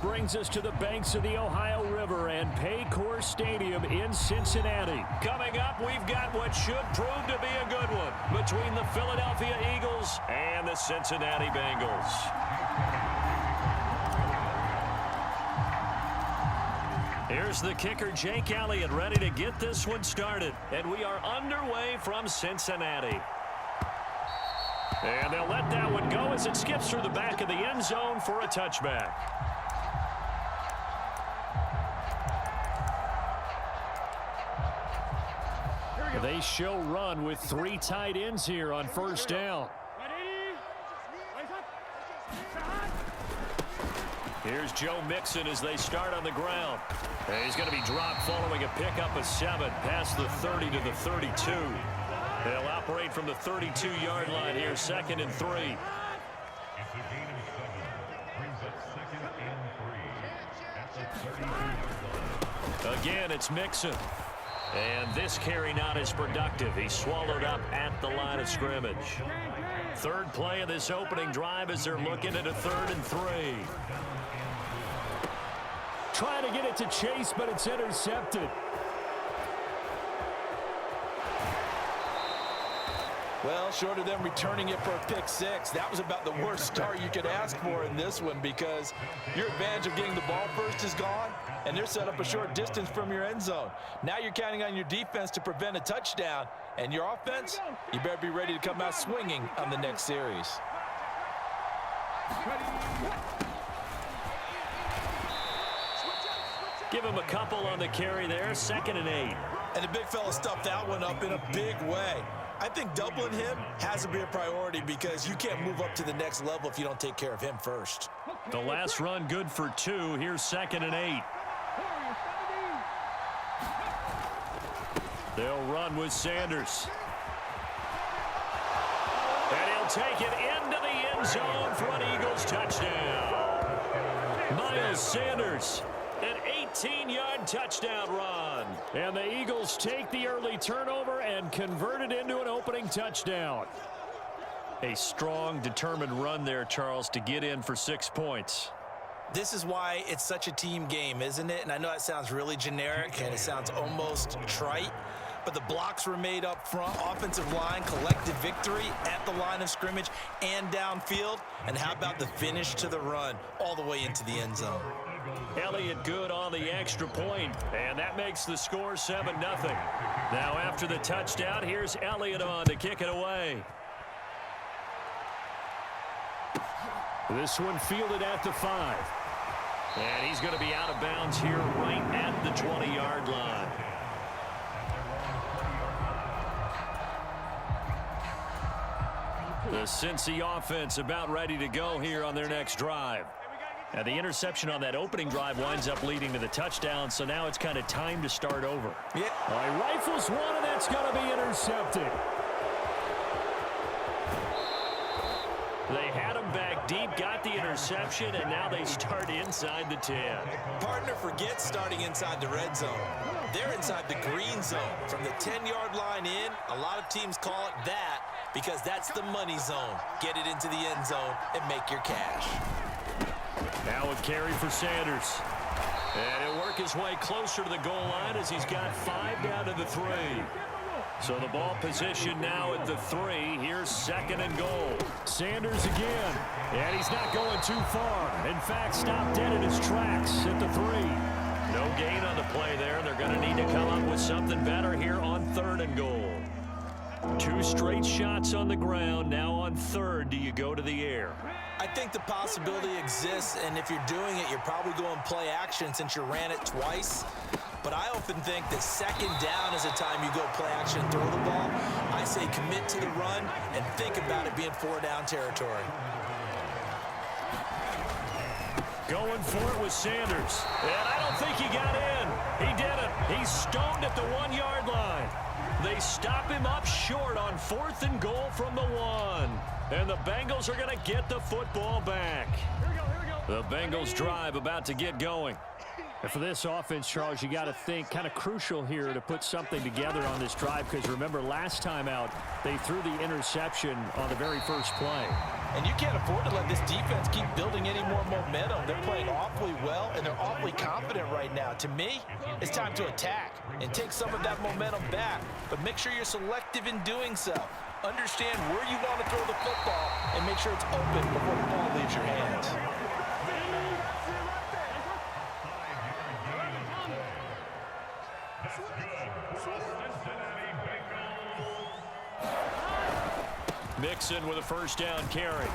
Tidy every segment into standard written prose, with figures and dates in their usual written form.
brings us to the banks of the Ohio River and Paycor Stadium in Cincinnati. Coming up, we've got what should prove to be a good one between the Philadelphia Eagles and the Cincinnati Bengals. Here's the kicker, Jake Elliott, ready to get this one started. And we are underway from Cincinnati. And they'll let that one go as it skips through the back of the end zone for a touchback. They show run with 3 tight ends here on first down. Here's Joe Mixon as they start on the ground. And he's going to be dropped following a pickup of 7 past the 30 to the 32. They'll operate from the 32-yard line here, 2nd and 3. Again, it's Mixon. And this carry not as productive. He's swallowed up at the line of scrimmage. Third play of this opening drive as they're looking at a 3rd and 3. Trying to get it to Chase, but it's intercepted. Well, short of them returning it for a pick 6, that was about the worst start you could ask for in this one because your advantage of getting the ball first is gone, and they're set up a short distance from your end zone. Now you're counting on your defense to prevent a touchdown, and your offense, you better be ready to come out swinging on the next series. Give him a couple on the carry there, 2nd and 8. And the big fella stuffed that one up in a big way. I think doubling him has to be a priority because you can't move up to the next level if you don't take care of him first. The last run good for 2. Here's 2nd and 8. They'll run with Sanders. And he'll take it into the end zone for an Eagles touchdown. Miles Sanders. An 18-yard touchdown run. And the Eagles take the early turnover and convert it into an opening touchdown. A strong, determined run there, Charles, to get in for 6 points. This is why it's such a team game, isn't it? And I know that sounds really generic and it sounds almost trite, but the blocks were made up front, offensive line, collective victory at the line of scrimmage and downfield. And how about the finish to the run all the way into the end zone? Elliott good on the extra point, and that makes the score 7-0. Now after the touchdown, here's Elliott on to kick it away. This one fielded at the 5. And he's going to be out of bounds here right at the 20-yard line. The Cincy offense about ready to go here on their next drive. Now the interception on that opening drive winds up leading to the touchdown, so now it's kind of time to start over. Yeah. All right, rifles one, and that's going to be intercepted. They had him back deep, got the interception, and now they start inside the 10. Partner forgets starting inside the red zone. They're inside the green zone. From the 10-yard line in, a lot of teams call it that because that's the money zone. Get it into the end zone and make your cash. Now a carry for Sanders. And he'll work his way closer to the goal line as he's got 5 down to the 3. So the ball position now at the 3. Here's 2nd and goal. Sanders again. And he's not going too far. In fact, stopped dead in his tracks at the 3. No gain on the play there. They're going to need to come up with something better here on 3rd and goal. 2 straight shots on the ground. Now on 3rd, do you go to the air? I think the possibility exists, and if you're doing it, you're probably going play action since you ran it twice. But I often think that 2nd down is a time you go play action and throw the ball. I say commit to the run and think about it being 4-down territory. Going for it with Sanders. And I don't think he got in. He didn't. He's stoned at the 1-yard line. They stop him up short on 4th and goal from the 1. And the Bengals are going to get the football back. Here we go, here we go. The Bengals drive about to get going. And for this offense, Charles, you got to think kind of crucial here to put something together on this drive, because remember last time out they threw the interception on the very first play. And you can't afford to let this defense keep building any more momentum. They're playing awfully well, and they're awfully confident right now. To me, it's time to attack and take some of that momentum back, but make sure you're selective in doing so. Understand where you want to throw the football and make sure it's open before the ball leaves your hands. Mixon with a first down carry.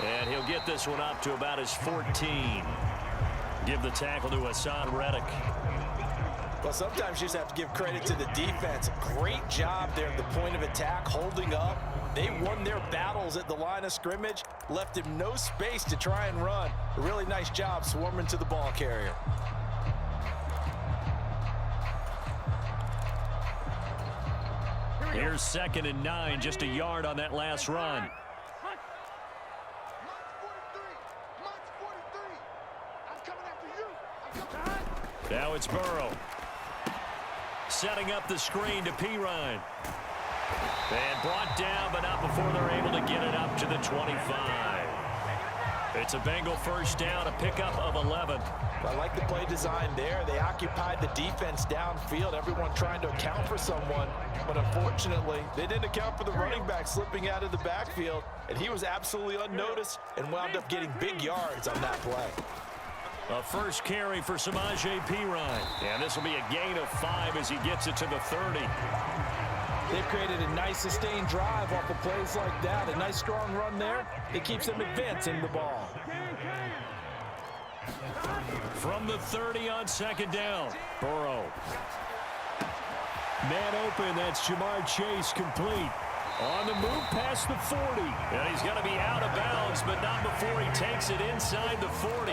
And he'll get this one up to about his 14. Give the tackle to Hassan Reddick. Well, sometimes you just have to give credit to the defense. Great job there at the point of attack, holding up. They won their battles at the line of scrimmage, left him no space to try and run. A really nice job swarming to the ball carrier. Here's 2nd and 9, just a yard on that last run. Now it's Burrow. Setting up the screen to Pirine. And brought down, but not before they're able to get it up to the 25. It's a Bengal first down, a pickup of 11. I like the play design there. They occupied the defense downfield, everyone trying to account for someone. But unfortunately, they didn't account for the running back slipping out of the backfield, and he was absolutely unnoticed and wound up getting big yards on that play. A first carry for Samaje Pirine. And this will be a gain of 5 as he gets it to the 30. They've created a nice sustained drive off of plays like that. A nice strong run there. It keeps them advancing the ball. From the 30 on 2nd down. Burrow. Man open, that's Jamar Chase complete. On the move past the 40. And he's going to be out of bounds, but not before he takes it inside the 40.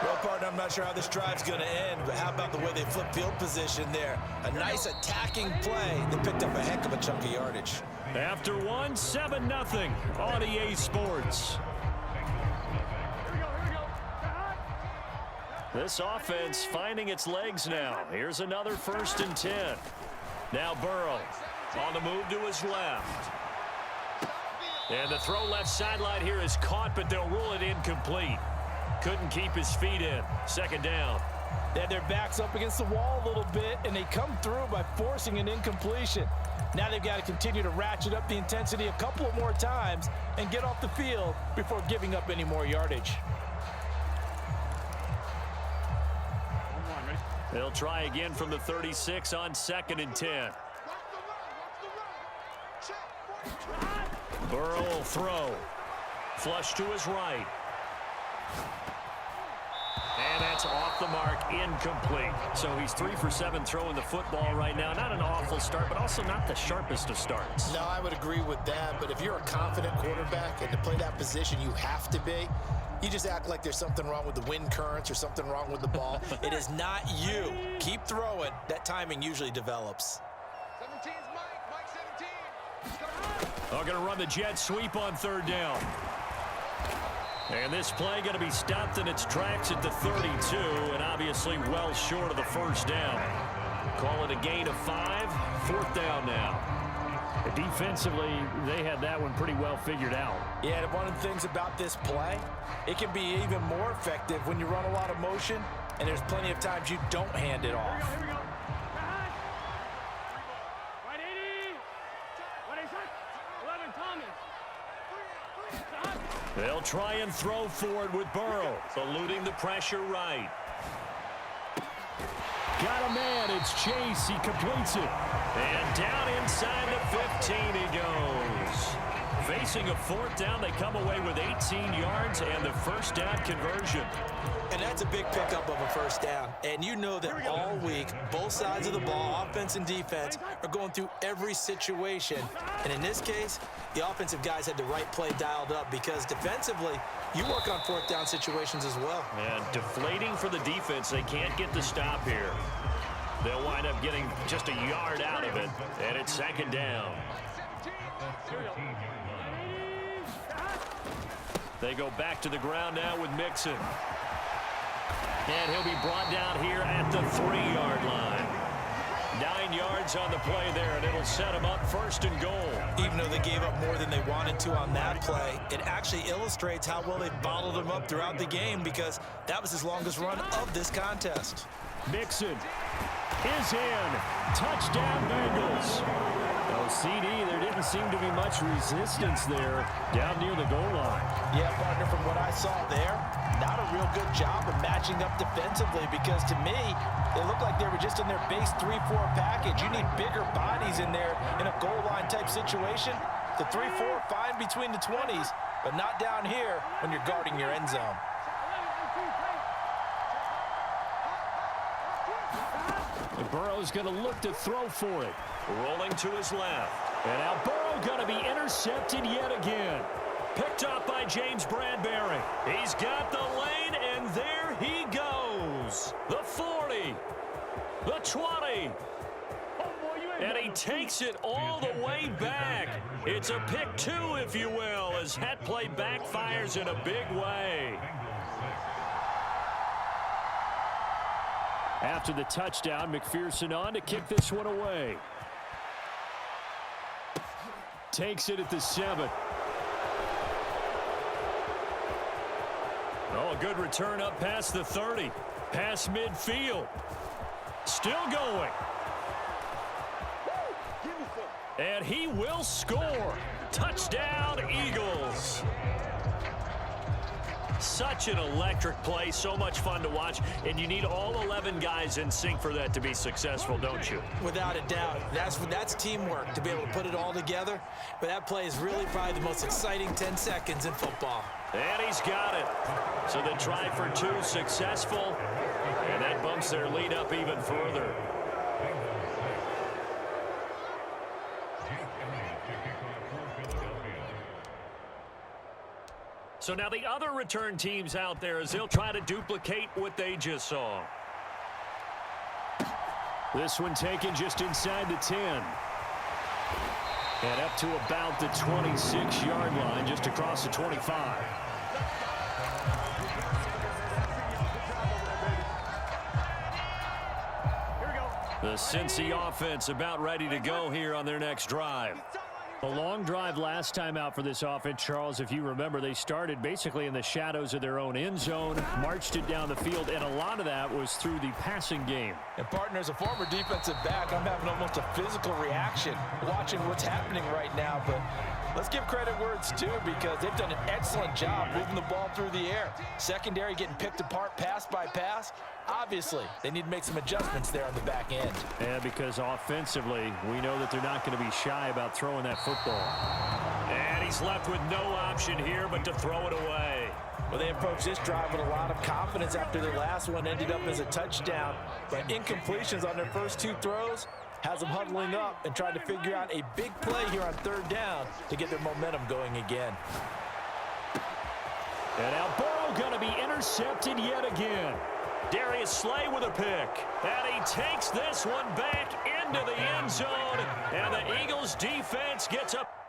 Well, partner, I'm not sure how this drive's going to end, but how about the way they flip field position there? A nice attacking play that picked up a heck of a chunk of yardage. After 1, 7-0 on EA Sports. This offense finding its legs now. Here's another 1st and 10. Now Burrow on the move to his left. And the throw left sideline here is caught, but they'll rule it incomplete. Couldn't keep his feet in. 2nd down. They had their backs up against the wall a little bit, and they come through by forcing an incompletion. Now they've got to continue to ratchet up the intensity a couple of more times and get off the field before giving up any more yardage. They'll try again from the 36 on 2nd and 10. Burrow will throw. Flush to his right. And that's off the mark, incomplete. So he's 3 for 7 throwing the football right now. Not an awful start, but also not the sharpest of starts. No, I would agree with that. But if you're a confident quarterback and to play that position, you have to be. You just act like there's something wrong with the wind currents or something wrong with the ball. It is not you. Keep throwing. That timing usually develops. 17's Mike 17. They're going to run the jet sweep on 3rd down. And this play going to be stopped in its tracks at the 32, and obviously well short of the 1st down. Call it a gain of 5, 4th down now. Defensively, they had that one pretty well figured out. Yeah, and one of the things about this play, it can be even more effective when you run a lot of motion, and there's plenty of times you don't hand it off. Right 80. What is that? 11 Thomas. They'll try and throw forward with Burrow, eluding the pressure right. Got a man, it's Chase, he completes it. And down inside the 15 he goes. Facing a 4th down, they come away with 18 yards and the 1st down conversion. And that's a big pickup of a 1st down. And you know that all week, both sides of the ball, offense and defense, are going through every situation. And in this case, the offensive guys had the right play dialed up because defensively, you work on 4th down situations as well. And deflating for the defense. They can't get the stop here. They'll wind up getting just a yard out of it. And it's 2nd down. They go back to the ground now with Mixon. And he'll be brought down here at the 3-yard line. 9 yards on the play there, and it'll set him up 1st and goal. Even though they gave up more than they wanted to on that play, it actually illustrates how well they bottled him up throughout the game, because that was his longest run of this contest. Mixon is in. Touchdown, Bengals. Oh, CD, there didn't seem to be much resistance there down near the goal line. Yeah, partner, from what I saw there, not a real good job of matching up defensively, because to me, it looked like they were just in their base 3-4 package. You need bigger bodies in there in a goal line type situation. The 3-4, fine between the 20s, but not down here when you're guarding your end zone. And Burrow's going to look to throw for it. Rolling to his left. And now Burrow going to be intercepted yet again. Picked up by James Bradbury. He's got the lane, and there he goes. The 40, the 20, and he takes it all the way back. It's a pick 2, if you will, as that play backfires in a big way. After the touchdown, McPherson on to kick this one away. Takes it at the 7. Oh, a good return up past the 30. Past midfield. Still going. And he will score. Touchdown, Eagles. Such an electric play, so much fun to watch, and you need all 11 guys in sync for that to be successful, don't you? Without a doubt. That's teamwork, to be able to put it all together. But that play is really probably the most exciting 10 seconds in football. And he's got it. So the try for 2 successful, and that bumps their lead up even further. So now the other return teams out there as they'll try to duplicate what they just saw. This one taken just inside the 10. And up to about the 26-yard line, just across the 25. The Cincy offense about ready to go here on their next drive. A long drive last time out for this offense, Charles. If you remember, they started basically in the shadows of their own end zone, marched it down the field, and a lot of that was through the passing game. And partner, as a former defensive back, I'm having almost a physical reaction watching what's happening right now. But let's give credit where it's due, because they've done an excellent job moving the ball through the air. Secondary getting picked apart pass by pass. Obviously, they need to make some adjustments there on the back end. Yeah, because offensively, we know that they're not going to be shy about throwing that football. And he's left with no option here but to throw it away. Well, they approached this drive with a lot of confidence after their last one ended up as a touchdown. But incompletions on their first 2 throws has them huddling up and trying to figure out a big play here on 3rd down to get their momentum going again. And now Burrow going to be intercepted yet again. Darius Slay with a pick. And he takes this one back into the end zone. And the Eagles defense gets up.